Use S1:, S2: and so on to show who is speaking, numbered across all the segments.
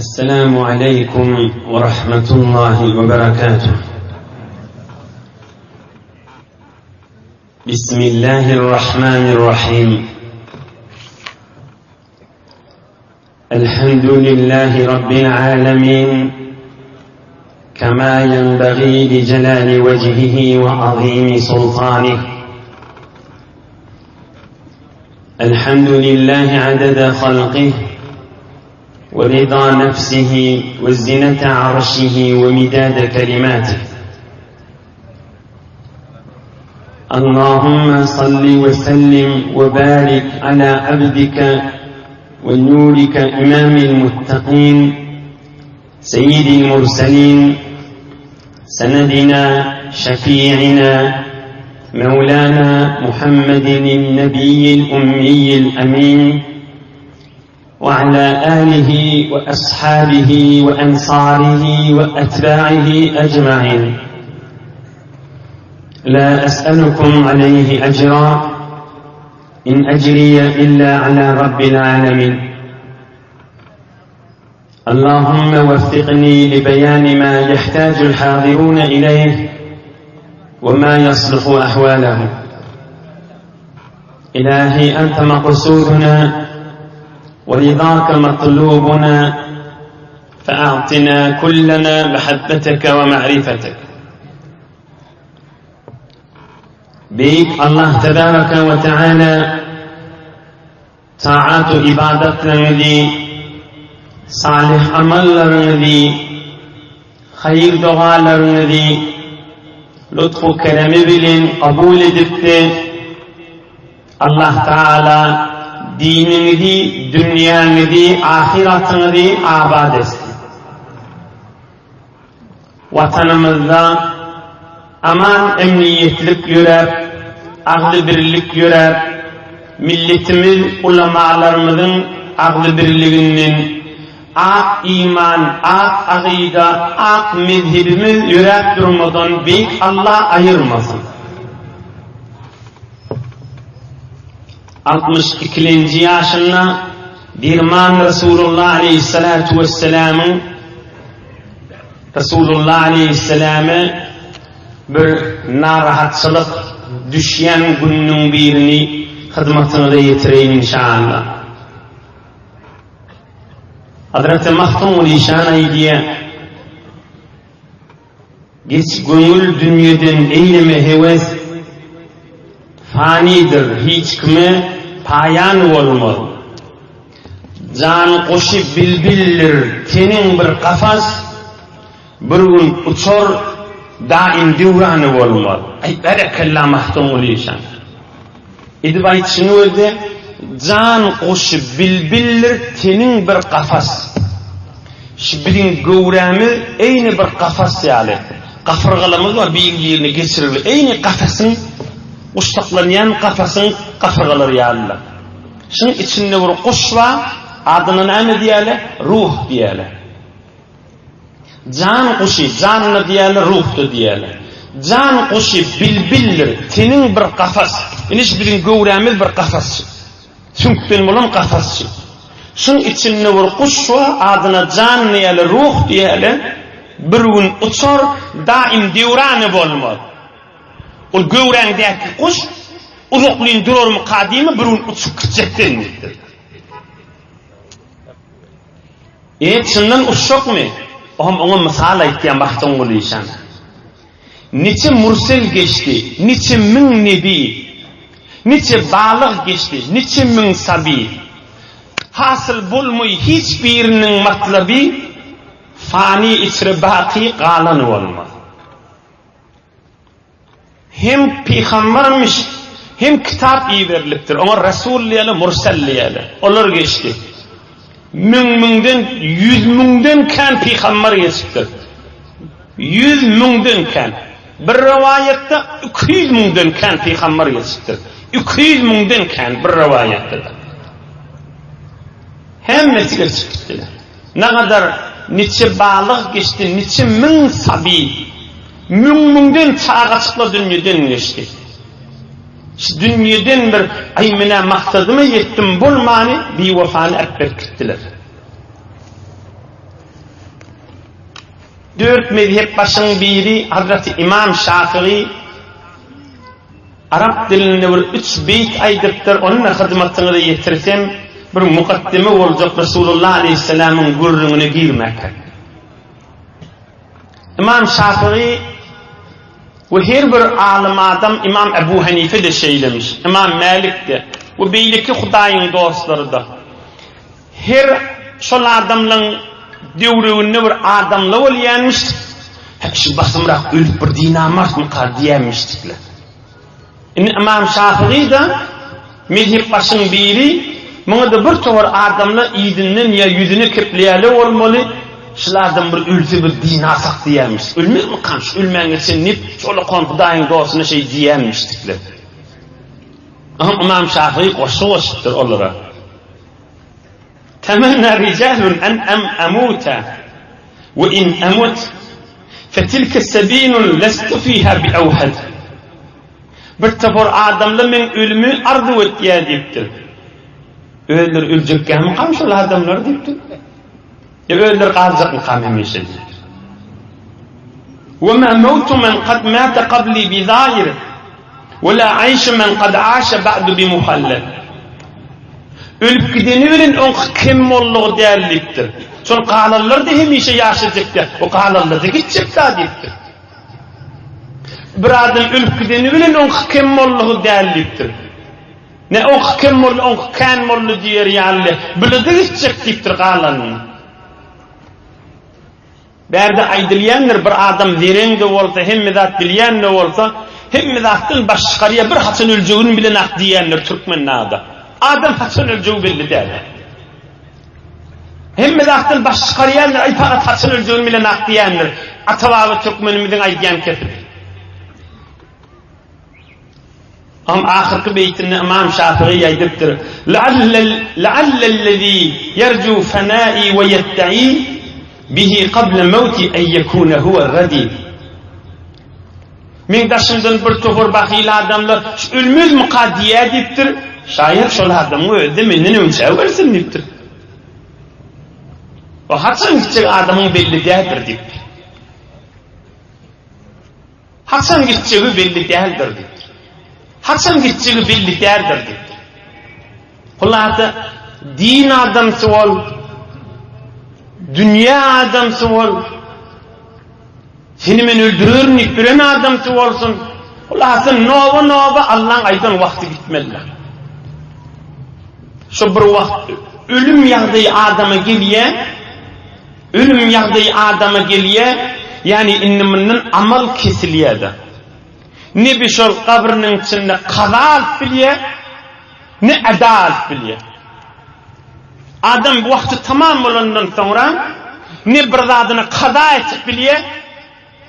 S1: السلام عليكم ورحمة الله وبركاته. بسم الله الرحمن الرحيم. الحمد لله رب العالمين كما ينبغي لجلال وجهه وعظيم سلطانه. الحمد لله عدد خلقه ورضا نفسه وزنة عرشه ومداد كلماته. اللهم صل وسلم وبارك على عبدك ونورك إمام المتقين سيد المرسلين سندنا شفيعنا مولانا محمد النبي الأمي الأمين وعلى آله وأصحابه وأنصاره وأتباعه أجمعين. لا أسألكم عليه أجرا إن أجري إلا على رب العالمين. اللهم وفقني لبيان ما يحتاج الحاضرون إليه وما يصلح أحوالهم. إلهي أنت مقصودنا ورضاك مطلوبنا فأعطنا كلنا محبتك ومعرفتك. Büyük Allah Tebaraka ve Teala taat-ı ibadetlerini, salih amellerini, hayır dualarını lütfu keremi bilin kabul edip de Allah Teala dinini, dünyanı, ahiretini abad etsin. Vatanımızda aman emniyetlik yürer, aklı birlik yürer, milletimiz, ulemalarımızın aklı birliğinin, ak iman, ak akide, ak mezhebimiz yürer durmadan büyük Allah ayırmasın. 62. yaşında bir man Resulullah Aleyhisselatu Vesselam'ın Resulullah Aleyhisselam'a bir narahatçılık düşen günün birini hizmetine de yetireyim inşallah. Hazreti Mahtumul İşan diye geç gönül dünyadan eyleme heves fanidir, hiç kime payan olmaz. Can koşup bilbillir, tenin bir kafas, bir gün uçor, daim devranı olmaz. Ay berekella Mahtumul İşan. Edip aytışını öyle, can koşup bilbillir, tenin bir kafas. Şibrin gövremi aynı bir kafas yani. Kafırgalamız var, bir yerini geçirir. Aynı kafasın uçtaklayan kafasın kafırgaları yağlılar. Şunun içinde bir kuş var, adına ne diyelim? Ruh diyelim. Can kuşu, canlı diyelim, ruh da diyelim. Can kuşu bilbillir, tenin bir kafas. Hiçbirin gövremiz bir kafas. Çünkü bunun kafası. Şunun içinde bir kuş var, adına can diyelim, ruh diyelim. Bir gün uçar, daim devranı olmaz. O gövrendeki kuş, uzaklığın durumu kadimi bir gün uçup gidecektir. Şundan uçacak mı? Ona misal aytken Mahtumul İşan. Niçe mursel geçti, niçe min nebi, niçe balık geçti, niçe min sabi. Hasıl bulmuyor hiçbirinin matlabi, fani içre baki kalan olmaz. Hem peygambermiş, hem kitap iyi veriliptir. Ama Resul diyelim, Mursel diyelim. Onlar geçti. Yüz münden kan peygamber geçiptir. 100 münden kan. Bir rivayette 200 münden kan peygamber geçiptir. 200 münden kan bir rivayette. Hem netice çıktılar. Ne kadar niçe balık geçti, niçe min sabi. Münden çağa çıkla dünyadan geçti. Dünyadan bir aymına maksadıma yettim bulmani bir vefani ekber gittiler. 4 mezhep başının biri Hazreti İmam Şafii Arap dilinde bir 3 beyt aydıptır. Onun hizmetini de yetirsem bir mukaddime olacak Resulullah Aleyhisselam'ın gurruna girmek. İmam Şafii ve her bir alim adam İmam Ebu Hanife de şeylemiş. İmam Malik de. Ve beyleki Hudayın dostları da. Her şol adamların devründe bir adamla olyanmış. Hepsi basımrak ölüp bir dinamaz mı diyemiştikler. İmam Şafii de mezhep başının biri bana da bir toğur adamla idinden ya yüzünü kipleyeli olmalı. Şulardan bir ülse bir dinasak diyemiş. Ölmez mi kanş? Ölmeyen sen ne şöyle konfudayın doğasına şey diyemiştikler. Ama İmam Şafii koşulaştır onlara. Temenna ricalun en amuta ve in amut fetilke sebinun lestu fiha bi avhad. Bir tafır adamla men ölümü arzu et diye deyiptir. Öldür ölecekken mi kalmış ola adamlar deyiptir. Ya öldür kalacak mı kalmamıştır deyiptir. وَمَا مَوْتُ مَنْ قَدْ مَاتَ قَبْلِي بِظَاهِرٍ وَلَا عَيْشُ مَنْ قَدْ عَاشَ بَعْدُ بِمُخَلَّدٍ. Ölüp gideni verin on kim olduğu değerliktir. Sonra kalanlar da hemişe yaşayacaktır. O kalanlar da gidecek daha deyiptir. Bir adam ölüp gideni verin on kim olduğu değerliktir. Ne on kim olduğu, on kan olduğu diyor yani. Böyle de gidecek deyiptir kalanın. Berde aydılyanlar bir adam veren de olsa, hem medat bilyen de olsa, hem medatın başkarıya bir hatın öleceğini bile nak diyenler Türkmenlerde. Adam hatın öleceği belli derler. Hem medatın başkarıyanlar, ay fakat hatın öleceğini bile nak diyenler. Atavavı Türkmenimizin aydiyen kesir. Ama ahirki beytini İmam Şafii yaydıptır. Leallellezî yercu fenâi ve yetta'î bihi qabla mevti en yekûne huve radî. Men daşımdan bir tohur bakıyla adamlar ölmüz mü kadiye deyiptir. Şayet şol adamı öldü menden önce versin deyiptir. O hatsan gidecek adamın belli değildir deyiptir. Hatsan gideceği belli değildir deyiptir. Hatsan gideceği belli değildir deyiptir. Kullata din adamsı ol, dünya adamsı ol, seni men öldürürnik bilen adamsı olsun. Ulasın nova Allah'ın aydan vakti gitmeliler. Şu bir vakt ölüm yağdığı adama geliye, yani inniminin amal kesiliye de. Ne bir şol kabrinin içinde kaza alıp biliye, ne eda alıp biliye. Adam bu vakti tamam olandan sonra ne bir zadını kaza etip biliye,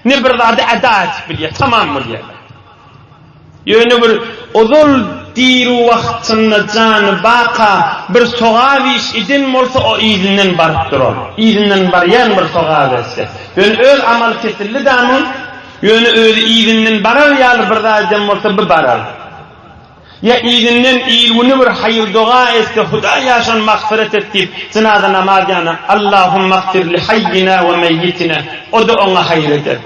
S1: ne bir zadı eda etip biliye, tamam biliye. Yani bir uzul diru vaktinde canı baka bir soğaviş idin olsa o izinden barıptır ol. İzinden barayan bir soğavisi. Yani öyle amal kesildi damın, yani öyle izinden barar yalı bir zadım olsa bir barar. Ya izinden ilgini bir hayır dua etse Huda yaşan mağfiret ettik. Sınada namaz yana Allahümme mağfir li hayyina ve meyyitina. O da ona hayır eder.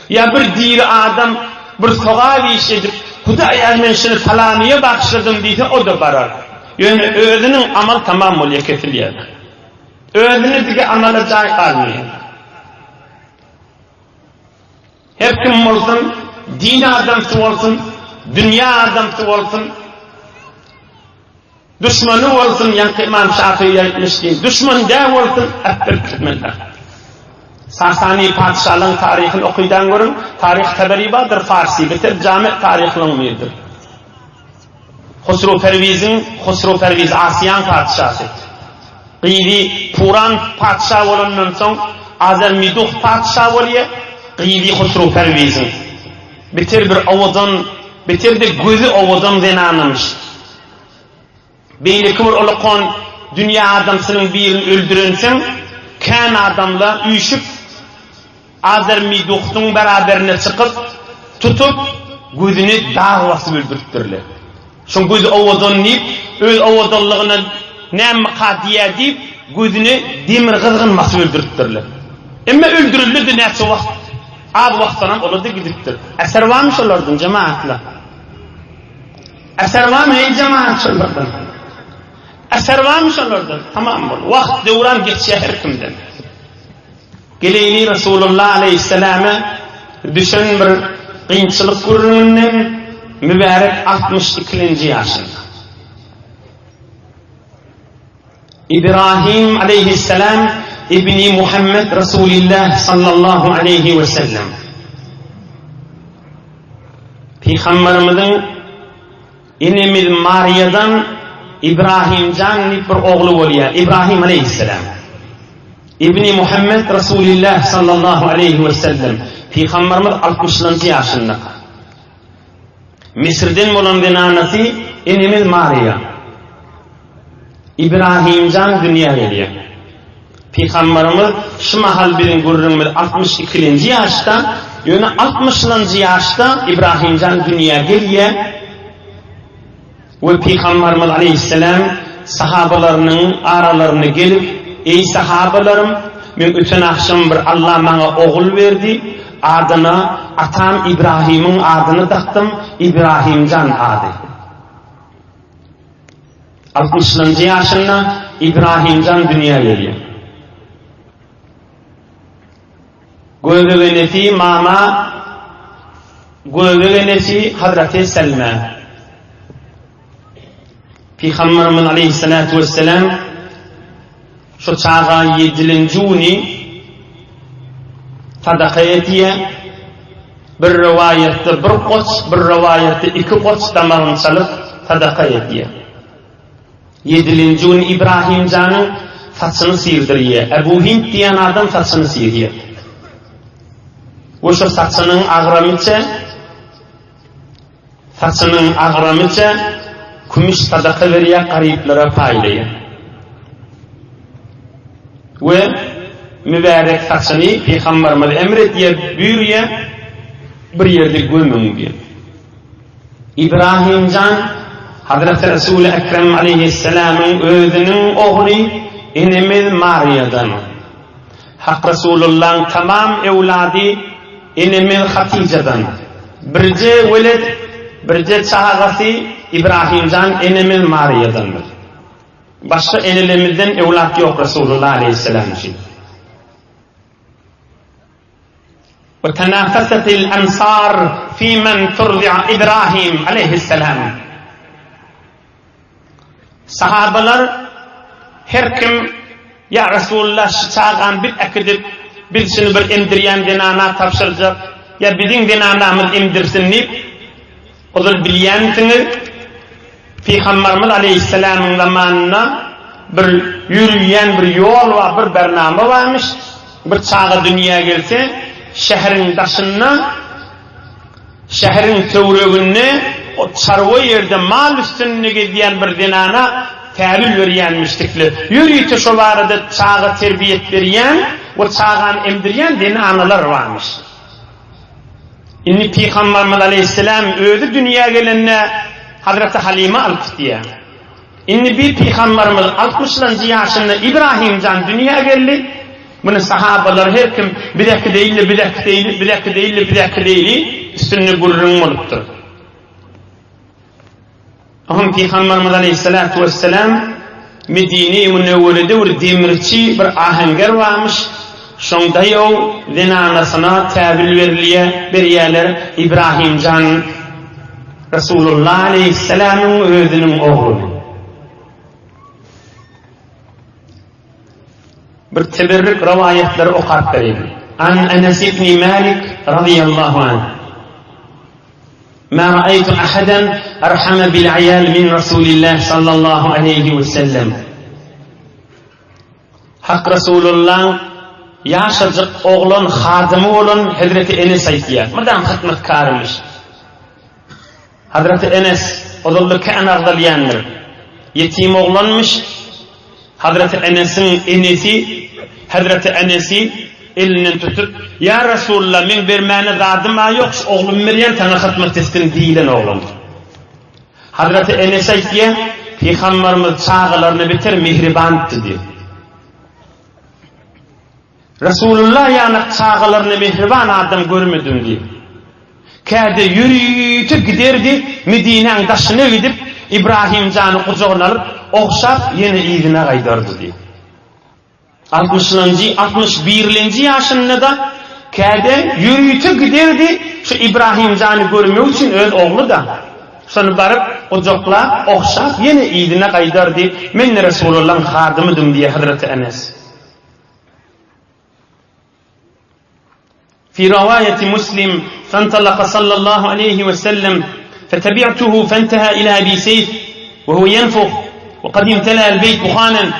S1: Ya bir diri adam bir soğavi işedir. Huda yaşan şunu falaniye bakışladım deyse o da barar. Yani özünün amal tamam oluyor kesiliyor. Özünü dige amala cay kalmıyor. Hep kim olsun, din adamsı olsun, dünya adamsı olsun, düşmanı olsun, yani İmam Şafii yapmış değil, düşman dev olsun, hep bir tutmalar. Sasani padişahlığın tarihini okuydan görün, tarih taberi vardır Farsi, bitir cami tarihinin midir? Husru Perviz Asiyan padişahı. Qiydi Puran padişah olandan son, Azer Miduh padişah oluyor, Qiydi Husru Perviz'in. Bitir bir ovadan, bitir de gözü ovadan zenanımış. Beyni kıvır olukon, dünya adamsının birini öldürünsen, kan adamla uyuşup, Azer Miduh'un beraberine çıkıp, tutup, gözünü dağvası öldürttürler. Şun gözü ovadan deyip, öz ovadanlığına nem kadiye deyip, gözünü demir kızgınması öldürttürler. Emme öldürüldü näçe wagt. Az wagtdan oladı gidipdir. Eser varmış olardyň cemaatla. Eser varmy ey cemaat şolardan? Eser varmış olardan. Tamam bol. Wagt döwran geçýär her kimden. Geleyni Resulullah aleyhisselama düşen bir qiyinçylyk göründen mübarek 62-nji ýaşynda. İbrahim aleyhisselam İbni Muhammed Resulullah sallallahu aleyhi ve sellem. Peygamberimizin inemiz Mariyadan İbrahimcan bir oğlu bolýar. İbrahim aleyhisselam. İbni Muhammed Resulullah sallallahu aleyhi ve sellem. Peygamberimiz 60-njy ýaşynda. Misirden bolan denanasy inemiz Mariya. İbrahimcan dünýäge gelýär. Peygamberimiz şu mahal birin görürümiz 62-nji ýaşda, ýöne 60-njy ýaşda İbrahimcan dünýäge gelýär. Ve Peygamberimiz aleyhisselam sahabalarynyň aralaryna gelip, ey sahabalarym, men öten akşam bir Allah maňa ogul berdi, adyna atam İbrahim'in adyny taktım, İbrahimcan ady. 60-njy ýaşynda İbrahimcan dünýäge gelýär. Göbegenesi mama, göbegenesi Hazreti Selma. Peygamberimiz aleyhissalatu vesselam şu çağa 7-nji sadaka etýär. Bir rivayetde bir qoç, bir rivayetde 2 qoç tamaryny salyp sadaka etýär. 7-nji İbrahimjanyň saçyny sýrdirýär. Ebu Hind diýen adam saçyny sýrýär. Oşo saçynyň agramyça kümüş sadaka berýär, garyplara paýlaýar. We mübarek saçyny Peygamberimiz emretýär, buyurýar, bir ýerde gömüň diýär. İbrahimcan Hazreti Resul-i Ekrem aleyhisselam'ın özünün oğlu inemiz Mariyadan. Hak Resulullah'ın tamam evladi inemiz Hatice'dan. Birce veled, birce çağası İbrahimcan inemiz Mariyadandır. Başka enelimizden evlat yok Resulullah aleyhisselam için. وتنافست الأنصار في من ترضع إبراهيم عليه السلام. Sahabalar her kim ya Resulullah çağan bir akidip birisini bir emdirýän denana tapşyrjak ya biziň denanamyz emdirsin deyip ozul bilýänsiňi Peygamberimiz aleyhisselam'ın zamanına bir yürüyen bir yol var, bir bername varmış. Bir çağa dünyaya gelse şehrin taşına, şehrin töwregine o çarwa yerde mal üstünde gidiyen bir dinana täbir berýänmişlikli. Yürüýte şo barada çağa terbiyet berýän, o çağan emdirýän dinanalar varmış. Inni Peygamberimiz aleyhisselam özü dünyaya gelenne Hazreti Halime alptiýär. Inni bir Peygamberimiz 60-njy ýaşynda İbrahimcan dünyaya geldi. Bunu sahabalar her kim bir dakika değil üstünde gurrun bolupdyr. Aham Peygamberimiz aleyhissalatu vesselam Medine-i Münewwere'de bir demirçi bir ahenger varmış. Şonda ýa dinanasyna täbir berýärler İbrahimcan Resulullah aleyhisselam'ın özünün oğlu. Bir teberrük rivayetleri okap bereyim. An Enes ibn Malik radıyallahu anh. Ma ra'aytu ahadan arhama bil ayal min Resulillah sallallahu aleyhi ve sellem. Hak Resulullah yaşacık oğlan hadimi olan Hazreti Enes aytýar. Mırdan hizmetkarıymış. Hazreti Enes odullu kanarda diýendir. Yetim oğlanmış. Hazreti Enes'i elini tutup ya Resulullah men bermäne zadım ýok, oğlum berýän sana hizmet etsin diýilen oğlum. Hazreti Enes aytýar, Peygamberimiz çağalaryny biter mehribandy diýip. Resulullah yani çağalarını mehriban adam görmedim diye. Kade yürüyüp giderdi, Medine'nin taşına gidip İbrahim canı kucağına alıp okşap yine evine kaydardı diye. 61. yaşında da kade yürüyüp giderdi, şu İbrahim canı görmek için öz oğlu da. Sonra barıp kucakla okşap yine evine kaydardı. Men Resulullah'ın hadımıdım diye Hazreti Enes. في رواية مسلم فانطلق صلى الله عليه وسلم فتبعته فانتهى إلى أبي سيف وهو ينفخ وقد امتلأ البيت دخانا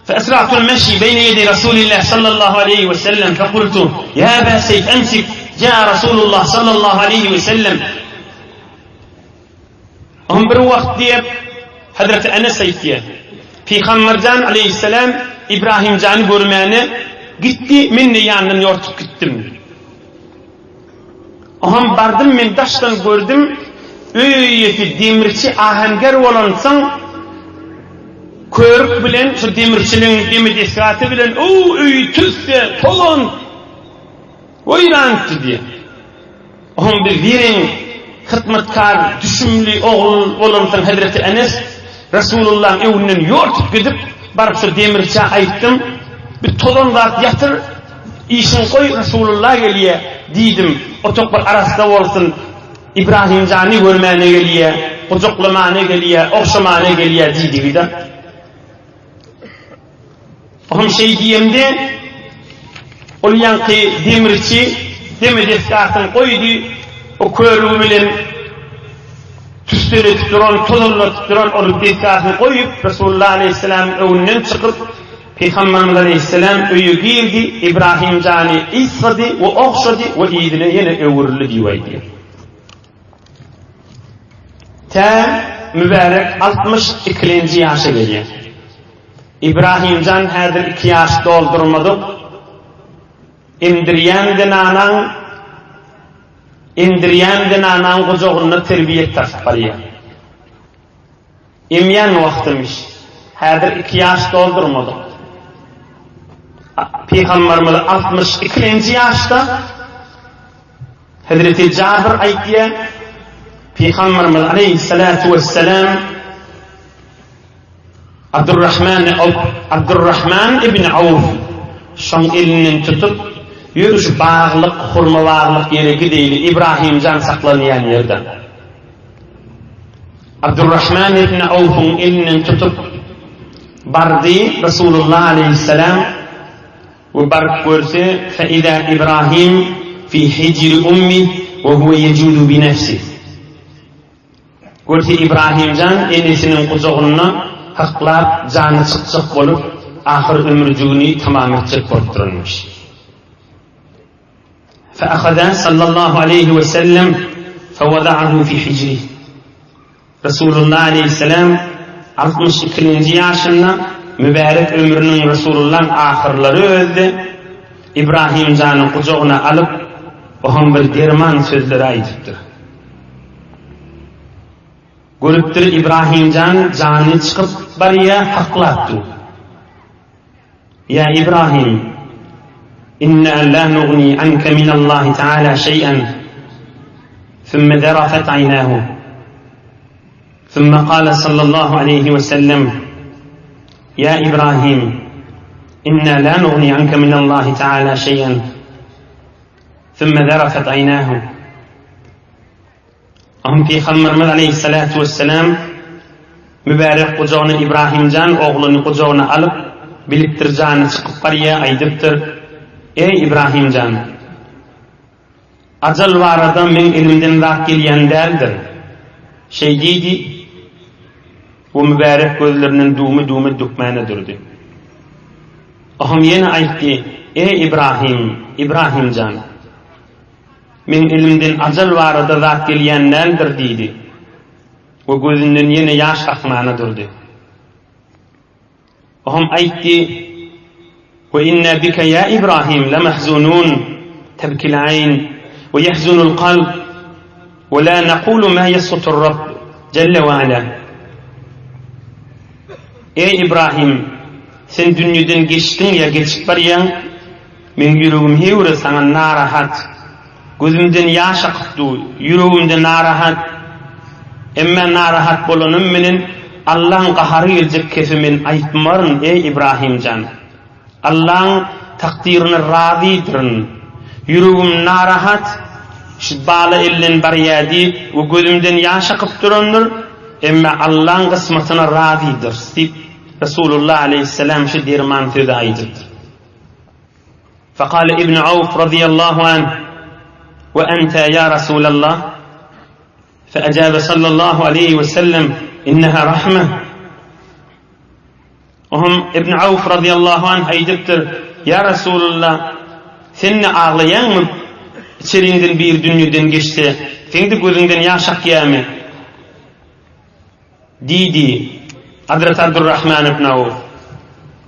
S1: فأسرعت المشي بين يدي رسول الله صلى الله عليه وسلم فقلت يا أبا سيف أمسك جاء رسول الله صلى الله عليه وسلم هم بروقت ديب حضرة أنس سيفية في خمرجان عليه السلام إبراهيم جاني برمانه gitti, men de yanından yortup gittim. Oham bardım, men taştan gördüm, öýeti demirçi ahangar olansan, körük bilen, şu demirçinin demedesatı bilen, o öy tüsse, tolan, oyrantı diye. Oham bir verin, hıtmatkar, düşümlü oğul olansan Hazreti Enes, Resulullah'ın evinden yortup gidip, barıp şu demirçi ayttım, bir tolondat yatır, işin koy Resulullah geliye dedim. O tokbar arasında olsun, İbrahim canı görmene geliye, kucaklamana geliye, okşamana geliye dedi de. Ohum şey diyemde, o yankı demirçi, demedeskatın koydu, o körüğü bilen, tüstüle tuturan, tolonla tuturan, o deskatını koyup, Resulullah Aleyhisselam evinden çıkıp, Peygamberimiz Aleyhisselam öýe girdi, İbrahim canı issadı ve okşadı ve idine yine öwürli diýdi. Ta mübarek 62. yaşa geldi. İbrahim can häzir 2 yaş doldurmadı. Indiriyen anan kucağına terbiyet tasıp barýar. Emyan wagtymış. Häzir 2 yaş doldurmadı. Peygamberimiz 62. yaşta Hazreti Cabir aytýar, Peygamberimiz Aleyhissalatu vesselam Abdurrahman ibn Avf şoň elini tutup yürüş bağlık, hurma bağlık yere gideyli İbrahim can saklanýan yerden. Abdurrahman ibn Avf'un elini tutup bardi Resulullah Aleyhisselam وبرك ورثه فإذا إبراهيم في حجر أمه وهو يجود بنفسه قلت إبراهيم جان إنسان قزغنا حقلاب جان صدق ولف آخر أمر جوني تمام تكبرترنش فأخذ صلى الله عليه وسلم فوضعه في حجره رسول الله عليه السلام 62. yaşında mübarek ömrünün Resulullah'ın ahırları öldü. İbrahim canın kucağına alıp oham bir derman sözleri aytıptır. Görüptür İbrahim canı çıkıp bariye haklattı. Ya İbrahim, inna la nughni anka min Allah Teala şey'en thumma zarafat aynahu thumma qala sallallahu aleyhi ve sellem يا إبراهيم إنا لا نغني عنك من الله تعالى شيئا ثم ذرفت عيناه أهم في خمرمز عليه الصلاة والسلام mübarek kucağına İbrahim can oğlunu kucağına alıp biliptir canı çıkıp barıya aydıptır. Ey İbrahim can, acal var adam men elimden rak gelyen derdir. Şey deydi, o mübarek gözlerinin dumu dükmana durdu. Aham yine aytti, ey İbrahim can, men elimden acal var adam rak gelyenlerdir deydi. O gözünden yine yaş akmana durdu. Aham aytti, ve inna bika ya İbrahim lemahzunun tebkil ayn ve yahzunul kalb ve la naqulu ma yasqutur Rabb Celle ve Ala. Ey İbrahim, sen dünyadan geçtin ya geçip baryan, Men yüreğim hewre sana narahat. Gözümden yaş akıpdy, yüreğimde narahat. Emme narahat bolanım menen Allah'ın qaharı gelecek kefimin aytmarın ey İbrahimcan. Allah'ın takdirine razıdırın. Yüreğim narahat, şu bağlı ellen bariyadi ve gözümden yaş akıp durandır. Emme Allah'ın kısmetine razıdır. Resulullah aleyhisselam şu dirman söz aydıdır. Fekale İbn Avf radıyallahu anh ve ente ya Resulallah. فأجاب صلى الله عليه وسلم إنها رحمة. وهم ابن عوف رضي الله عنه aydıptır. Ya Resulullah sen ağlayan mı? İçerinden bir dünyadan geçti. Sen de gözünden yaş akıyor mu? Dedi. Hazreti Abdurrahman ibn Avf.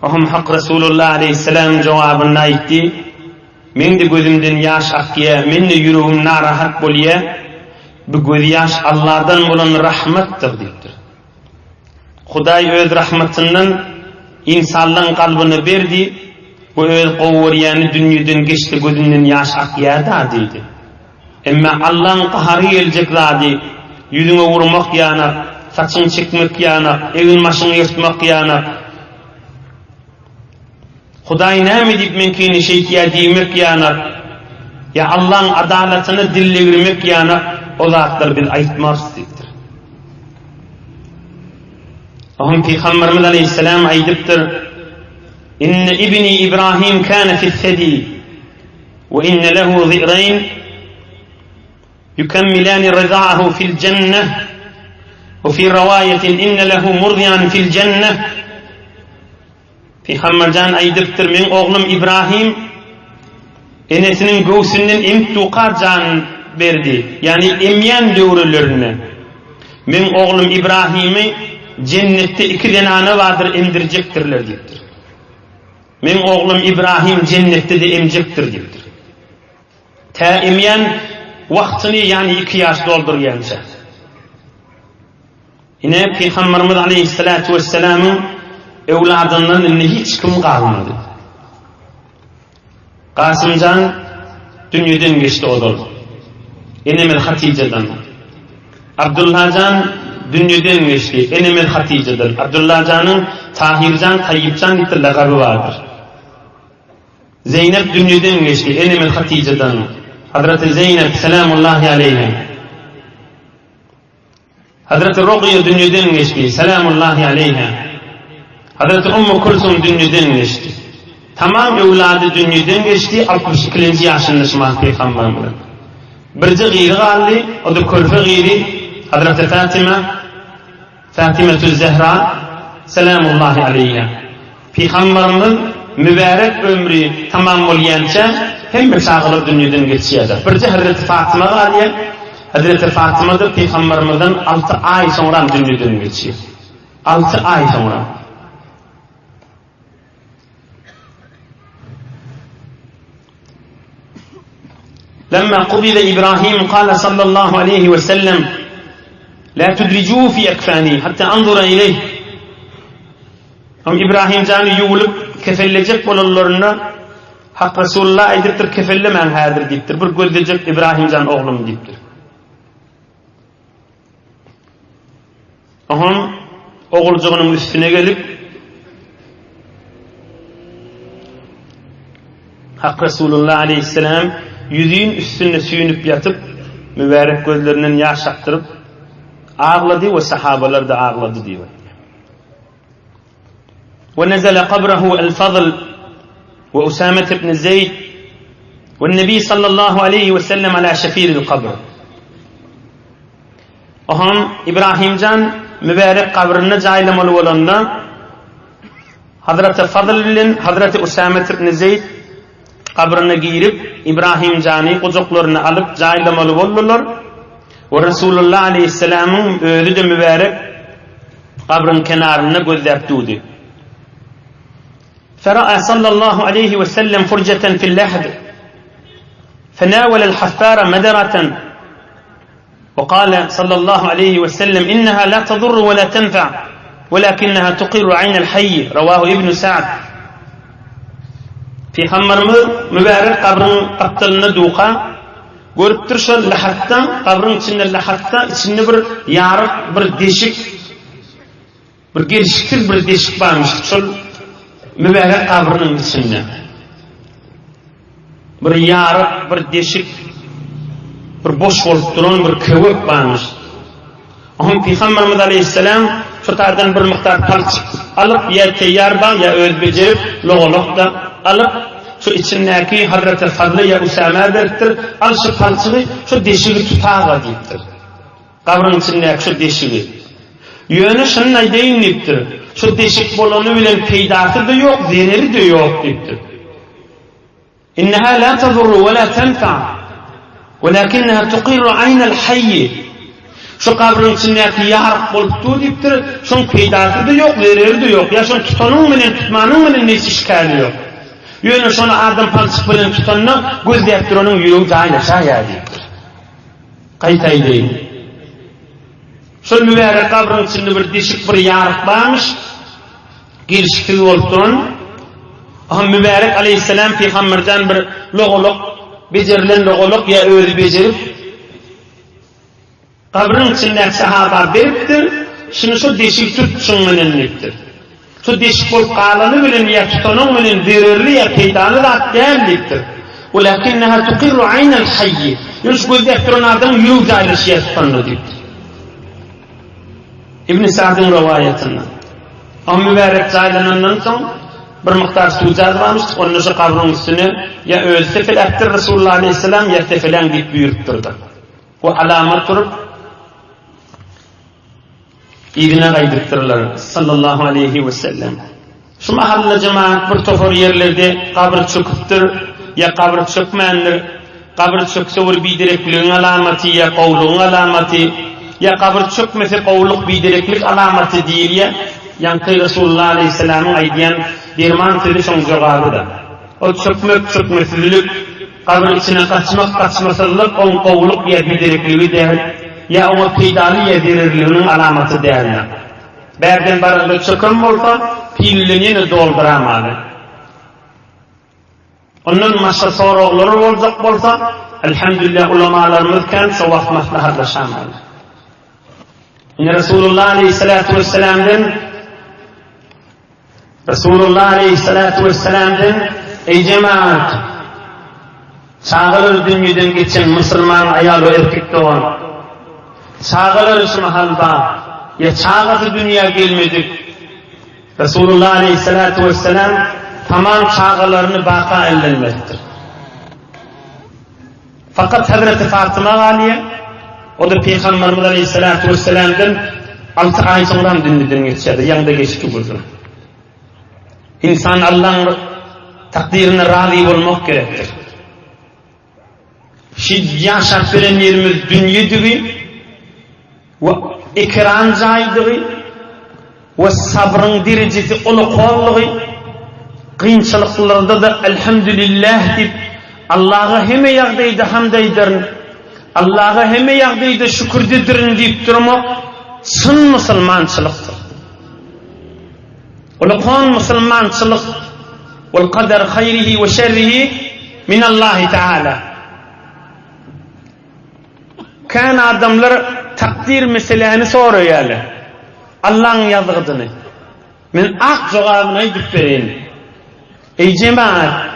S1: Wahum hak Resulullah aleyhisselam cevabını aytdı. Men de gözümden yaş akıyor, men de yüreğim narahat bolýar. Bu göz yaş Allah'dan bolan rahmettir deyipdir. Hudaý öz rahmetinden insanlığın kalbini berdi. Bu öz gowurýany dünýeden geçti, gözünden yaş akýar da deydi. Emma Allah'ın qaharı gelecek zady, yüzüne vurmak ýana, saçyny çekmek ýana, evin maşyny ýırtmak ýana. Hudaý näme diýip menkini şeýkiýa diýmek ýana, ya Allah'ın adaletini dille girmek ýana o zatlar biz aytmarsdypdyr. Ahum Peygamberimiz aleyhisselam aydypdyr. İnne ibni İbrahim kana fi's-sadi ve inne lehu zi'rayn yukammilani riza'ahu fil cenneh ve fi rivayetin inne lehu murdiyan fil cenneh. Peygambercan aydypdyr, men oğlum İbrahim enesinin göğsünden imtuqar can berdi. Yani emyen döwrelerini. Men oğlum İbrahim'i cennette 2 denane vardır emdirecektirler deyipdir. Men oğlum İbrahim cennette de emjektir deyipdir. Ta emyen vaktini yani 2 yaş doldurýança. Yine Peygamberimiz aleyhissalatu vesselam'ın evladından hiç kim kalmadı. Kasımcan dünyadan geçti odur. Enemel Hatice'den. Abdullahcan dünyadan geçti. Enemel Hatice'den. Abdullahcan'ın Tahircan, Tayyipcan diye lakabı vardır. Zeynep dünyadan geçti. Enemel Hatice'den. Hazreti Zeynep selamullahi aleyha. Hazreti Ruqya dünyadan geçti. Selamullahi aleyha. Hazreti Ummu Kulsum dünyadan geçti. Tamam evladı dünyadan geçti. 62. yaşında şımak Peygamberimiz. Birci gıyri galli, o da Kulfe gıyri, Hazreti Fatima Zehra, selamullahi aleyha. Peygamberimiz mübarek ömrü tamam bolýança hem bir çağılıp dünyadan geçýärdir. Birci Hazreti Fatima galli, Hazreti Fatima da Peygamberimizden 6 ay sonra dünyadan geçýär. 6 ay sonra. لما قبض إبراهيم قال صلى الله عليه وسلم لا تدرجوه في أكفاني حتى أنظر إليه. İbrahim canı yuğulup kefellecek olanlarına Hak Resulullah aydıptır kefellemen hadir deyiptir. Bir gözdecek İbrahim can oğlum deyiptir. Aham oğulcuğunun üstüne gelip Hak Resulullah aleyhisselam yüzüğün üstünde süyünüp yatıp mübarek gözlerinden yaş aktırıp ağladı ve sahabalar da ağladı diyor. ونزل قبره الفضل وأسامة بن زيد والنبي صلى الله عليه وسلم على شفير القبر. Aham İbrahim can mübarek kabrine caylamalı olanda Hazreti Fadl'in Hazreti Usame ibn Zeyd kabrine girip İbrahim canı kucaklarına alıp caylamalı oldular ve Resulullah Aleyhisselam'ın özü de mübarek kabrin kenarına gözler tutdu. فرأى صلى الله عليه وسلم فرجة في اللحد فناول الحفار مدرة وقال صلى الله عليه وسلم إنها لا تضر ولا تنفع ولكنها تقر عين الحي رواه ابن سعد. Peygamberimiz mübarek kabrın kaptalına duqa görüp dursa lahattan kabrın içinde lahatta içinde bir yarık bir deşik bir girişiktir bir deşik varmış şol mübarek kabrının içinde bir yarık bir deşik bir boş bolup duran bir kövek varmış. Ahım Peygamberimiz Aleyhisselam şu tardan bir miktar palç alıp ya teyyar ba ya öz becerip loğolukta alıp şu içindeki Hazreti Fadlı ya Usame derttir al şu palçını şu deşiği tutağa deyiptir. Kabrın içindeki şu deşiği. Yönü şunun aydeyin deyiptir. Şu deşik bolanı bilen peydatı da yok, zeneri de yok deyiptir. İnneha la tadurru ve la tenfa velakinneha tuqirru aynel hayyi. Şu kabrın içindeki yarık bolup dur deyiptir. Şun peydatı da yok, zeneri de yok. Ya şun tutanın bilen tutmanın bilen nesi şikali yok. Yönü şunu adam palçık bilen tutanına göz deyiptir onun yüreği caylaşa ya deyiptir. Kaytay deyin. Şol mübarek kabrın içinde bir deşik bir yarık varmış. Girişikli olup duran. Aham mübarek Aleyhisselam Peygamberden bir loğuluk, becerilen loğuluk ya öyle becerip kabrın içindeki sahaba beriptir. Şimdi şu deşik tutsun menenliktir. Şu deşik olup kalanı bilen ya tutanın bilen verirli ya peydanı da değerliktir. Olakinneha tuqirru aynel hayyi. Yunus gözde duran adam yüz ayrışıya tutanı deyiptir. İbn Sa'd'ın rivayetinden. O mübarek zaylanandan son bir miktar su varmış. Onun şu kabrın üstüne ya öz tefelektir Resulullah Aleyhisselam ya tefelen deyip buyurtturdu. O alamet durup İbne kaydırtırlar sallallahu aleyhi ve sellem. Şu mahalle cemaat bir tofor yerlerde kabr çöküptür ya kabr çökmeyendir. Kabr çökse bir bidirekliğin alameti ya kavluğun alameti ya kabr çökmesi kavluk bidireklik alameti değil ya. Yankı Resulullah Aleyhisselam'ın aydiyen dirman sürü son cevabı da. O çökmesizlik, kabr içine kaçmasızlık, on kavluk ya bidirekliği değil. Ya ona peydalı yedirirliğinin alameti değerli. Berden barında çöküm olsa, pilliliğini dolduramadı. Onun maşa soruları olacak olsa, elhamdülillah ulamalarımızken savaş maslahatlaşamadı. Yine Resulullah Aleyhisselatü Vesselam'dan ey cemaat, çağılır dünyadan geçen Müslüman ayal ve erkek doğan, çağılır şu mahalda, ya çağısı dünya gelmedik. Resulullah Aleyhisselatü Vesselam tamam çağılarını baka ellenmektir. Fakat Hazreti Fatıma Galiye, o da Peygamberimiz Aleyhisselatü Vesselam'dan 6 ay sonra dünyeden geçerdi, yanında geçti uzun. İnsan Allah'ın takdirine razı olmak gerektir. Şimdi yaşap veren yerimiz dünyadır ve ekran caydır ve sabrın derecesi uluqolluğu, kıyınçılıklarda da elhamdülillah deyip Allah'a heme yağdaydı hamd eydirin, Allah'a heme yağdaydı şükür dedirin deyip durmak sın Müslümançılıktır. Uluqon Müslümançılık vel kader hayrihi ve şerrihi min Allah Teala. Kan adamlar takdir meseleni soruyorlar. Allah'ın yazgıdını. Men ak cevabını edip vereyim. Ey cemaat,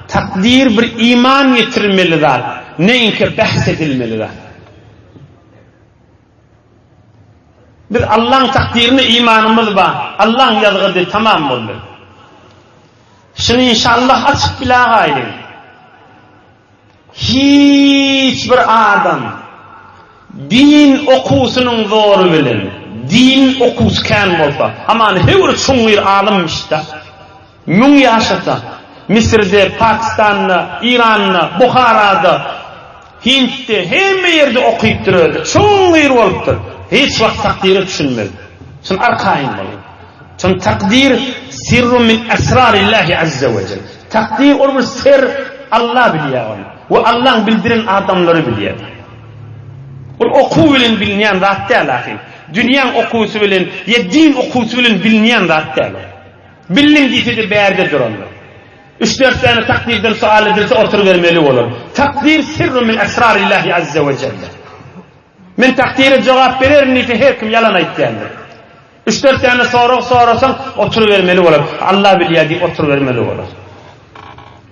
S1: takdir bir iman getirmelidir. Neyinki bahsedilmelidir. Biz Allah'ın takdirine imanımız var. Allah'ın yazgıdı tamam oldu. Şunu inşallah açık bilağayın. Hiçbir adam din okusunun zoru bilin. Din okusken olsa. Aman hevr çoğun alınmış da. Mün yaşata. Mısır'da, Pakistan'da, İran'da, Bukhara'da, Hint'te, hem yerde okuyup duruyordu. Çoğun yer oluptur. Hiç vakit takdiri düşünmedi. Şun arkayın olun. Şun takdir sirru min esrarillahi azze ve celle. Takdir o bir sir Allah biliyor onu. Ve Allah'ın bildiren adamları biliyor. O oku bilen bilinen zat değil ahi. Dünyanın okusu bilen, ya din okusu bilen bilinen zat değil. Bilin deyse de bir yerde dururlar. 3-4 tane takdirden sual edilse oturuvermeli olur. Takdir sirru min esrarillahi azze ve celle. Men takdire cevap verir niti her kim yalan aytgandir. 3-4 tane sorasan oturuvermeli olur. Allah biliyor deyip oturuvermeli olur.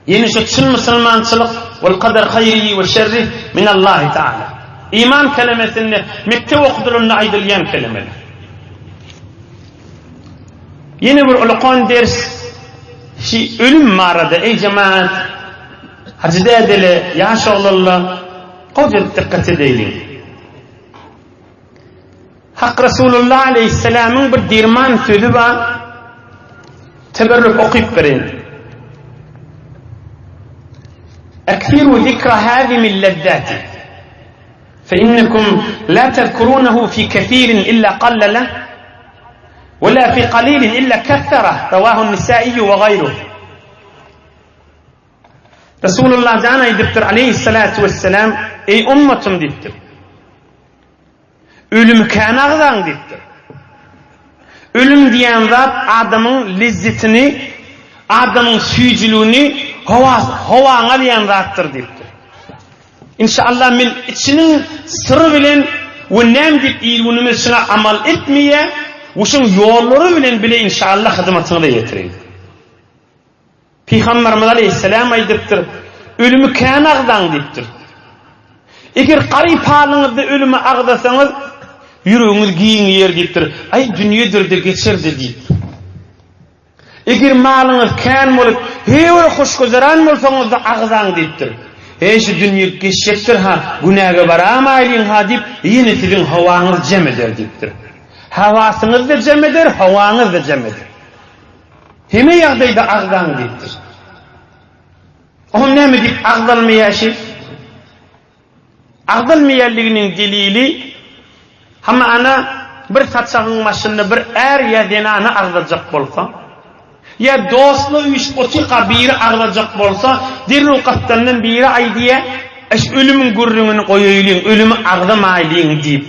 S1: Yeni şu çın Müslümançılık vel kadar hayri ve şerri min Allah Teala. İman kelimesini Mekke okudurunna aydılyan kelimeler. Yeni bir ulukon ders ölüm mağarada ey cemaat hacıda edeli yaş oğlullah koca dikkat edelim. Hak Resulullah Aleyhisselam'ın bir dirman sözü var. Teberrük okuyup verin. Ekfiru zikra hâzimil lezzâti فإنكم لا تذكرونه في كثير إلا قلله ولا في قليل إلا كثره رواه النسائي وغيره. Resulullah cana ediptir aleyhissalatu vesselam ey ummetim diptir. Ölüm kanağdan diptir. Ölüm diyen zat adamın lezzetini, adamın suyuculuğunu havana diyen zattır diptir. İnşallah men içinin sırrı bilen ve nem dip ilmunumuzuna amal etmeye uşun yolları bilen bile inşallah hizmetine de yetireyim. Peygamberimiz Aleyhisselam aydıptır. Ölümü kanağdan diptir. Eğer qarip halınızda ölümü ağdasanız yüreğiniz giyin yer diptir. Ay dünyedir de geçerdi deyip. Eğer malınız kan olup hever hoş gözeran olsanız da ağzan diptir. Şu dünya geçecektir ha, günaha varamayın ha deyip yine sizin havanız cem eder deyiptir. Havasınız da cem eder, havanız da cem eder. Heme yağdayda ağdan deyiptir. Onun ne mi deyip ağdalmayaşı? Ağdalmayalliginin delili ama ana bir saçağın başında bir er ya denanı ağdalacak bolsa ya dostlu üç otika biri ağlayacak bolsa derru kaptanın biri aydiye ölümün gurrunu koyuyun ölümü ağlamayın deyip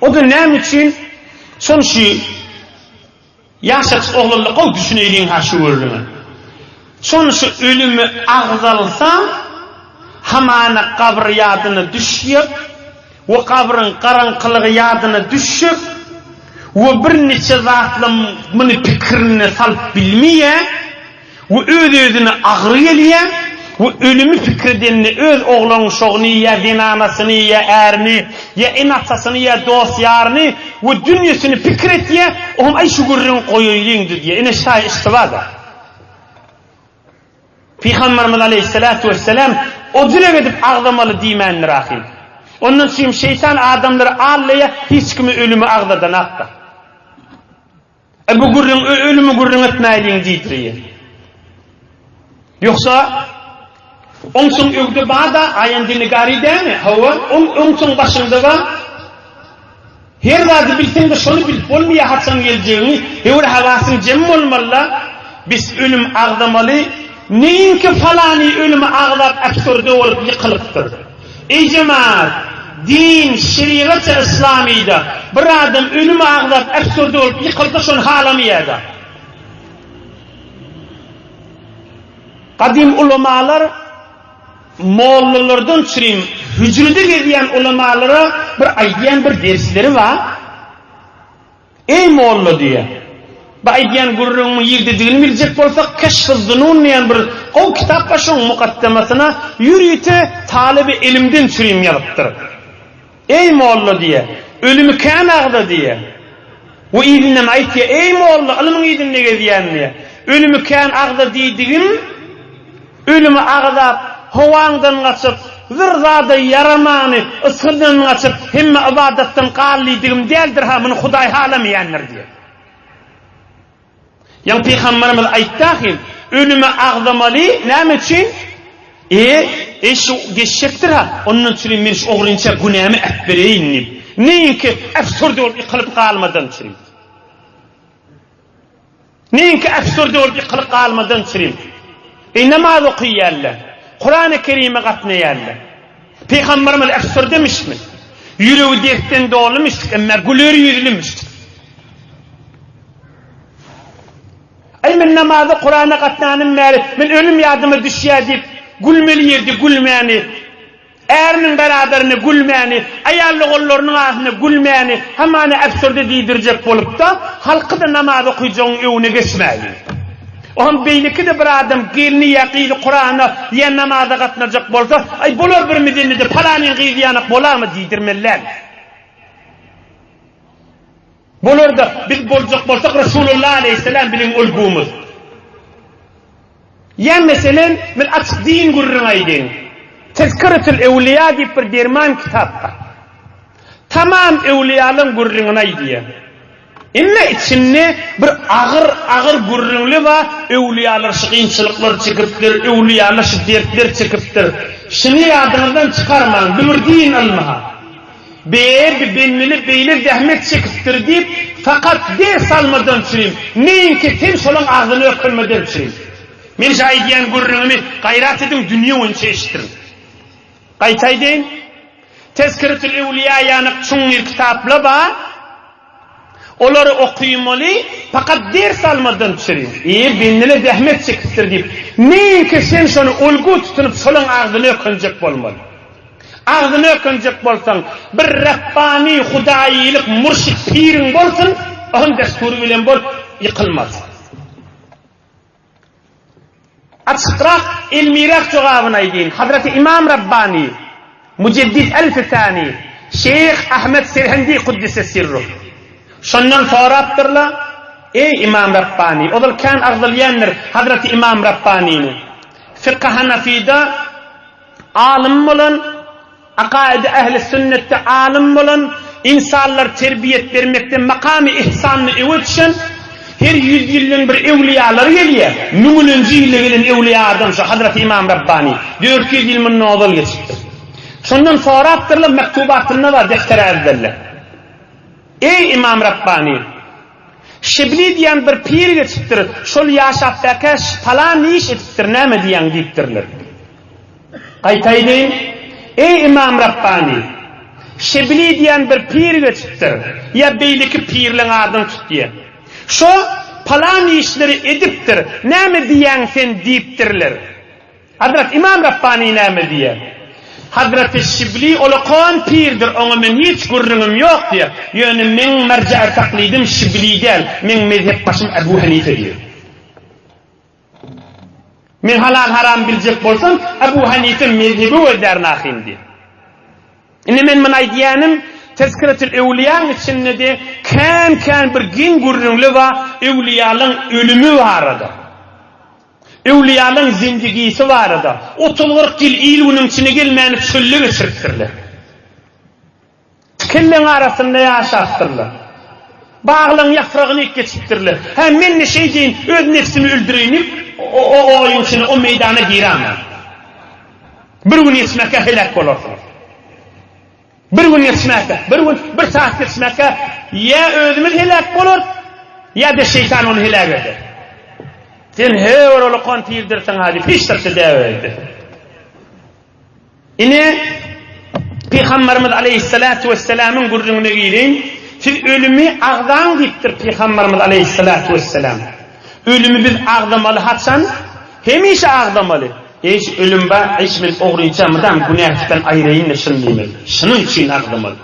S1: o da ne için son şey yaşaç oğluluk o düşüneyin ha şu ölümü son şu ölümü ağzalsa hamana kabr yadını düşüp o kabrın karanlığı yadını düşüp ve bir neçe zatla bunu fikrini salıp bilmeye ve özünü ağrıyalıyor ve ölümü fikrini öz oğlunun şoğunu ya dinanasını ya erini ya inatsasını ya dost yarını ve dünyasını fikir etiye oğlum ay şu gurrun koyuyun diye ine şahi istivada Peygamberimiz Aleyhisselatü Vesselam o dile gidip ağlamalı dimenli rahim onun için şeytan adamları ağlaya hiç kimi ölümü ağladan akta bu gurrun ölümü gurrun etmeyliğin deyitiriye. Yoksa onsun ögde bağda ayandini gari değil mi? Hava onsun başında var. Her vardı bilsin de şunu bilip olmaya hatsan geleceğini hever havasın cem olmalı. Biz ölüm ağlamalı. Neyin ki falani ölümü ağlap absurde olup yıkılıptır. Ey cemaat din, şeriat-ı İslami'de bir adam ölümü ağlap absurde olup yıkıldı şunu halamıyada. Kadim ulemalar Moğollardan çürüyüm hücrede geziyen ulemalara bir aydiyen bir dersleri var. Ey Moğollu diye. Bu aydiyen gurrumu yirdiğini bilecek olsak Keşf-ı diyen bir o kitap başın mukaddemasına yürüyüte talebi ilimden çürüyüm yaptırır. Ey Moğollu diye. Ölümü kan ağda diye. O idinlem ayt diye. Ey Moğollu ilmin idinle geziyen diye. Ölümü kan ağda dediğim ölümü ağda hovandan kaçıp zırzada yaramanı ıskırdan kaçıp himme ibadetten kalliydiğim değildir ha bunu Huday halamayanlar diye. Yani Peygamberimiz ayttahim ölümü ağlamalı ne için? Şu geçecektir ha onun için men şu oğlunca günahımı etbereyim. Neyin ki absurde olup yıkılıp kalmadan çürüyüm. Neyin ki absurde olup yıkılıp kalmadan çürüyüm. Namaz okuyarlar. Kur'an-ı Kerim'e katlayarlar. Peygamberimiz absurde demiş mi? Yüreği dertten doğrulmuştuk ama gülür yüzlümüştük. Ay men namazı Kur'an'a katlanım meri, men ölüm yadımı düşüyor deyip, gülmeli yerdi gülmeyeni, erinin beraberini gülmeyeni, ayarlı kollarının ağzını gülmeyeni, hemen absurde deydirecek bolup da, halkı da namazı okuyacağın evine geçmeyin. Oğlum beyliki de bir adam gelini yakıyla Kur'an'a ya namaza katlanacak bolsa, ay bolur bir mideni de palanın kıydı yanık bolar mı deydirmeler. Bolur da biz bolacak bolsak Resulullah Aleyhisselam bilin ulgumuz. Ya mesela ben açık din gurruna idin. Tezkiretül Evliya deyip bir derman kitapta. Tamam evliyalın gurruna idiye. İnne içinde bir ağır gurrunlu var. Evliyalar şıkınçılıklar çıkıptır. Evliyalar şiddetler çıkıptır. Şunu yadınızdan çıkarmayın. Bilirdiğin almaha. Benimli beyler zahmet çıkıptır deyip fakat de salmadan süreyim. Neyin ki tem solun ağzını öpülmeden süreyim. Men şahidiyen gurrunumu gayrat edin dünya önce eşittirin. Qaytaydın, Tezkiretül Evliya yanık çuңir kitapla ba, onları okuymalı, fakat ders almadan süreyim. Benimle zahmet çıkıptır deyip, neyin ki sen şunu olgu tutunup solun ağzını öpünecek olmalı. Ağzını öpünecek bolsan, bir Rabbani, hudayilik, murşid, pirin bolsun, onun desturu bilen bol, yıkılmaz. Açıkrak ilmirak cevabına idin. Hazreti İmam Rabbani, Müceddid el-Fitani, Şeyh Ahmet Serhendi Kuddise Sirruh. Şundan sonra attırla, ey İmam Rabbani, o da kan arzdalayanlar Hazreti İmam Rabbani'nin. Fıkıh Hanefi'de alim olun, akaid-i ehl-i sünnette alim olun, insanlar terbiyet vermekte makamı ihsanını evitşin, her 100 yılın bir evliyaları geliyor. Numuluncu yılı gelen evliya adam şu Hazreti İmam Rabbani. 400 yılın novel geçti. Şundan sonra attırılıp mektubatında var deftere ezberler. Ey İmam Rabbani, Şibli diyen bir pir geçittir. Şol yaşap bekeş falan iş etittir. Ne mi diyen deyiptirler. Qaytaydın, ey İmam Rabbani, Şibli diyen bir pir geçittir. Ya beyliki pirlen adını tut diye. Şu falan işleri ediptir. Ne mi diyen sen deyiptirler. Hazreti İmam Rabbani ne mi diye. Hazreti Şibli olukan pirdir. Ona men hiç gurrunum yok diye. Yani men merca taklidim Şibli değil. Men mezhep başım Ebu Hanife diyor. Men halal haram bilecek bolsam Ebu Hanife mezhebi öderine akhim diye. İnne men manay diyenim Tezkiretül Evliya'nın içinde de kan bir gün gurrunlu var, evliyanın ölümü var da. Evliyanın zindagisi var da. 30-40 yıl ilunun içine gelmeyip çöllü geçirtirler. Tükellen arasında yaşattırlar. Bağlan yaprağını geçirtirler. Hem men ne şey deyin, öz nefsimi öldüreyim, o oyun içine, o meydana giremem. Bir gün yetmeke helak olursunuz. Bir gün yetmeke, bir saat yetmeke ya özümüz helak olur, ya da şeytan onu helak eder. Sen hever olu kontirdirsin hadi, piştirse devredi. Yine Peygamberimiz Aleyhissalatu vesselam'ın gurruna girin, siz ölümü ağdan deyiptir Peygamberimiz Aleyhissalatu vesselam. Ölümü biz ağdamalı hatsan, hemişe ağdamalı. Eş ölüm var, eşimiz oğrayacağımdan günahtan ayrayın şunlayım. Şunun için ağdamalı.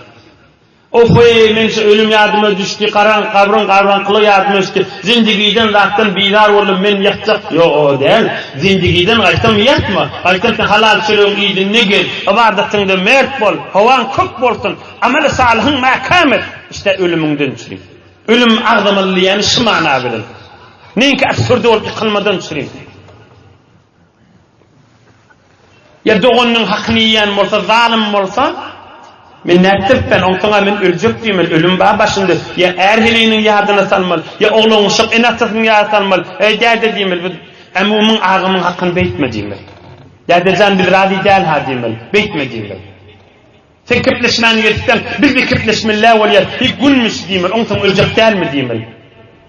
S1: Oy men ölüm yardıma düştü, kabrın kılı yardıma düştü. Zindagiden zaten bidar oldum, men yatacak. Yo değil. Zindagiden qaytam yatma. Qaytam halal çölün iyidin ne gel. Ibadatında mert bol, havan kök bolsun. Amel salihın makamet. İşte ölümünden çürüyüm. Ölüm ağdamalı yani şu mana bilen. Neyinki absurde olup yıkılmadan çürüyüm. Ya doğunun hakkını yiyen olsa, zalim olsa, men nätip ben ontağa men ölecek diýmel, ölüm ba başynda. Ya erheliğinin yadına salmal, ya oğluň şok enatysynyň yadına salmal. Däde diýmel, emumyň agymyň hakkyn beýtme diýmel. Däde jan bil radi däl ha diýmel, beýtme diýmel. Sen kipleşmän ýerden, biz de kipleşmellä bolýar. Hiç günmüş diýmel, ontaň ölecek dälmi diýmel.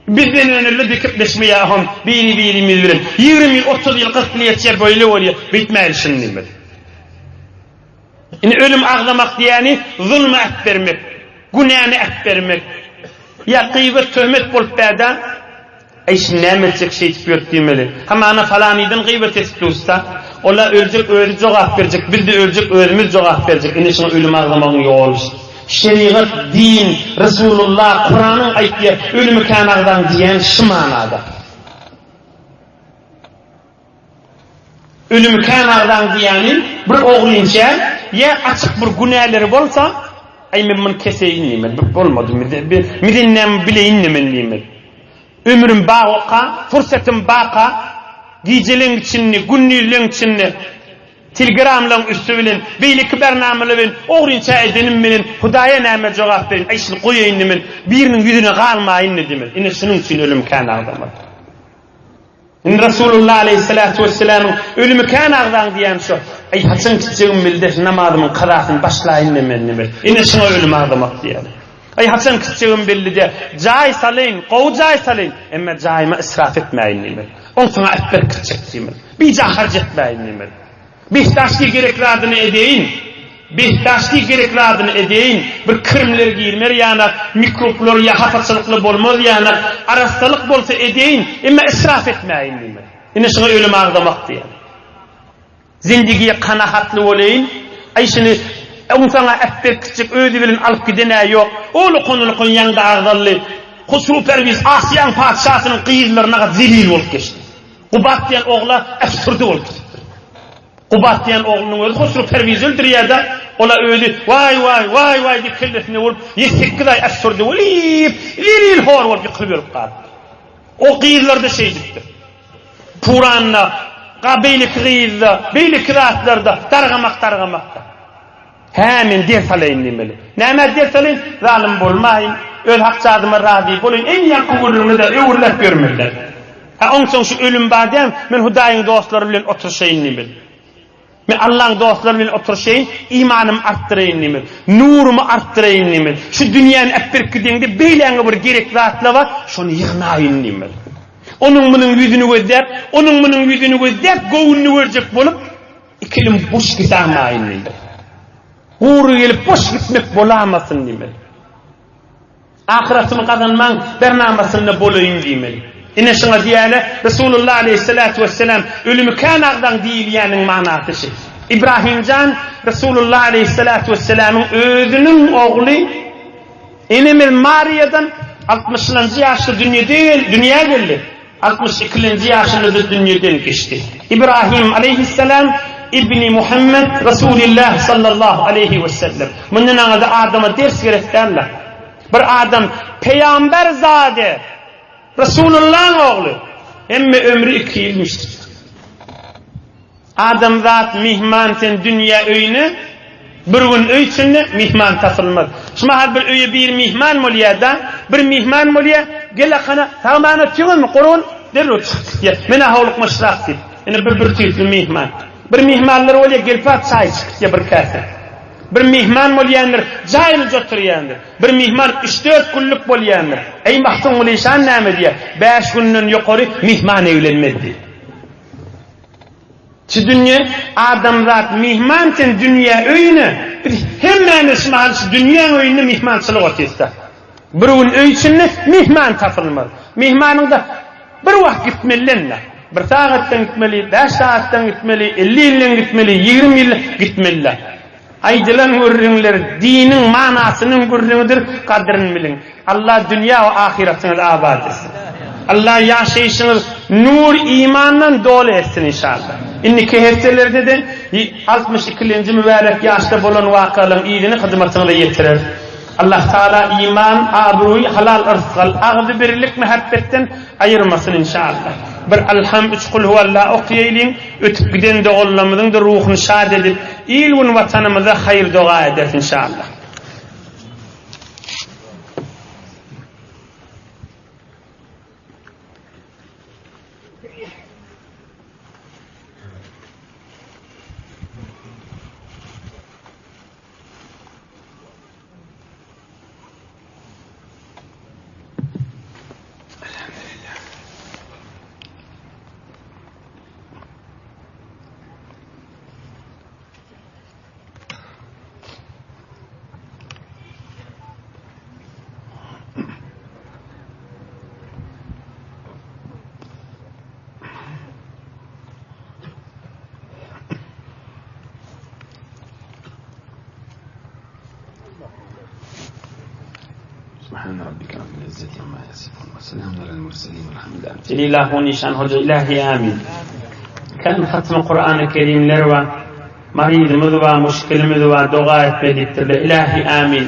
S1: Bizden önülle de kipleşmeye aham, biri mildirin. 20 yıl, 30 yıl, 40 yıl yetişer böyle oluyor. Bitmeyişin diýmel. Yani ölüm ağlamak diyeni zulmü vermek, günahını vermek. Ya gıybet, töhmet bolup bäda, Ayş nämetjek şey tipiyot diýmeli. Hamma ana falanydan gıybet etdi usta. Ola öljek öýri jogap berjek, bildi öljek öýrimiz jogap berjek. Ine şoň ölüm agdamagyň ýoly. Şeriat, din, Resulullah, Kur'anyň aýtdy, ölümi kanagdan diýen şu manada. Ölümi kanagdan diýeni bir oglynça ya açyk bir günäleri bolsa, ay men bunu keseyin diýmen, bolmady. Midinnem bileyin men diýmen. Ömrüm baqa, fursatım baqa, gijeleň içinde, günnüleň içinde telegramlaň üstü bilen, beýleki bernamely bilen oglynça edenim menen Hudaýa näme jogap berin, aýşyny goýaýyn diýmen, biriniň ýüzüne galmaýyn diýmen. Ine şunuň üçin ölüm kanagdan. In Resulullah aleyhissalatu vesselam ölümü kanagdan diýen şu. Ay haçan kitjegim bildi, namazymyň qadasyny başlaýyn diýmen. Ine şuna ölüm agdamak diýen. Ay haçan kitjegim bildi de, jaý salyn, gowy jaý salyn, emma jaýyma israf etmeýin diýmen. Oň soňa etber kitjek diýmen. Bija harj etmeýin diýmen. Bihtaşki gerekladyny edeýin. Bihtaşki gerekladyny edeýin. Bir kirmler giyirmer ýa-da mikroplar ýa hafaçylykly bolmaz ýa-da arastalyk bolsa edeýin, emma israf etmeýin diýmen. Ine şuna ölüm agdamak diýen. Zindigiye kanahatly bolayın. Ayşini umsana etber küçük öýdi bilen alyp gidene ýok. Olu konulukun ýanda agdally. Husruperwiz Asiýan padşahynyň gyýyzlaryna zelil bolup geçdi. Qubat diýen ogla äfsürdi bolup geçdi. Qubat diýen oglunyň özi Husruperwiz öldürýärdi. Ola öýdi. Vay diýip kellesine bolup 7-8 ay äfsürdi bolip, zelil hor bolup ýykylyp galdy. O gyýyzlarda şey dipdi. Kur'anna Qabeyli krizda, beyli kiratlarda, targamakta. Hemen ders alayın demeli. Näme ders alayın? Zalim bolmayın, öl hakçadyma razi bolun, en ýakyn gurulmy da öwürläp bermekler. Ha oň soň şu ölüm badem, men Hudaýyň dostlary bilen oturşaýyn demeli. Men Allah'ın dostları bilen oturşaýyn, imanym artdyraýyn demeli. Nurumy artdyraýyn demeli. Şu dünýäni äpberkidende beýleňe bir gerek zatlar bar, şonu ýygnaýyn demeli. Onun bunun yüzünü gözlep, goğununu görjek bolup, ikilim boş gitamaýyn diýdi. Uğru gelip boş gitmek bolamasyn diýdi. Ahiratymy kazanmaň bernamasyny bolaýyn diýdi. Ine şoňa diýäle Resulullah aleyhissalatu vesselam ölümi kanagdan diýilýäniň manasy şu. İbrahimjan Resulullah aleyhissalatu vesselamyň özünün ogly Enemir Mariýadan 60-njy ýaşda dünýä geldi. 62-nji ýaşynda dünýeden geçdi. İbrahim aleyhisselam İbni Muhammed Resulullah sallallahu aleyhi ve sellem. Mundan aňa adama ders gerekdirler. Bir adam peýamber zade Resulullah'ın ogly. Emme ömrü 2 ýylmışdyr. Adam zat mihman sen dünýä öýüne bir gün öý içinde mihman tapylmaz. Şuma har bir öýe bir mihman bolýar-da, bir mihman bolýar, gele kana tamana tügün Qur'an derro çıkdy. Mena hawlyk maşrak diýip. Ene bir tüýtli mihman. Bir mihmanlar bolýar gelpat çaý çykdy bir kase. Bir mihman bolýandyr, jaýyl joturýandyr. Bir mihman 3-4 günlük bolýandyr. Ey mahtun ulyşan näme diýär? 5 günden ýokary mihman evlenmedi. Şu dünýä adam zat mihman sen dünýä öýüne hemmemiz mahal şu dünýä öýüne mihmançylyk etdi. Bir gün öý içinde mihman tapylmaz. Mihmanyňda bir wagt gitmeliler. 1 saatdan gitmeli, 5 saatdan gitmeli, 50 ýyl gitmeli, 20 ýyl gitmeliler. Aýdylan görüňler diniň manasyny görüňdir, kadryny bilin. Allah dünýä we ahiretiňizi abad etsin. Allah ýaşaýyşyňyz nur imandan dolu etsin inşallah. İnniki heftelerde de 62-nji mübarek ýaşda bolan wakalyň ýylyny hyzmatyna ýetirer. Allah Taala iman, abruy, halal ırzqal, agdy birlik muhabbetden ayırmasın inşallah. Bir alham 3 kul huvallahu okuyaýyn, ötüp giden dogullamyzyň da ruhuny şad edip, ýyl watanymyza hayır doga eder inşallah. سبحان ربك رب العزة عما يصفون وسلام على المرسلين والحمد لله إله نشان هجا إلهي آمين. كان ختم القرآن الكريم لروا مريض مذوى مشكل مذوى دعاء بيدك إلهي آمين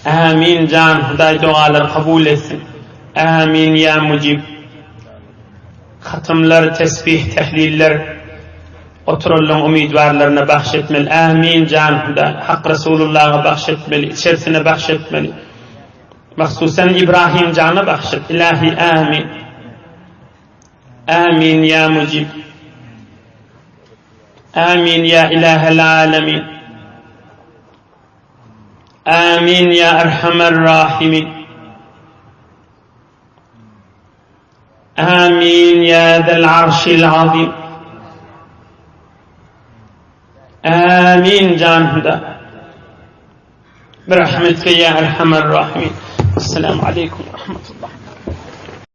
S1: آمين جان هداي دعاء القبول آمين يا مجيب. ختم لر تسبيح تحليل لر أطر لهم أميدوار لرنا بخشت من آمين جان هدا حق رسول الله بخشت ملي شرسنا بخشت ملي مخصوصا إبراهيم جان بخشت إلهي آمين آمين يا مجيب آمين يا إله العالمين آمين يا أرحم الراحمين آمين يا ذا العرش العظيم آمين جان هدا برحمتك يا أرحم الراحمين. السلام عليكم ورحمة الله.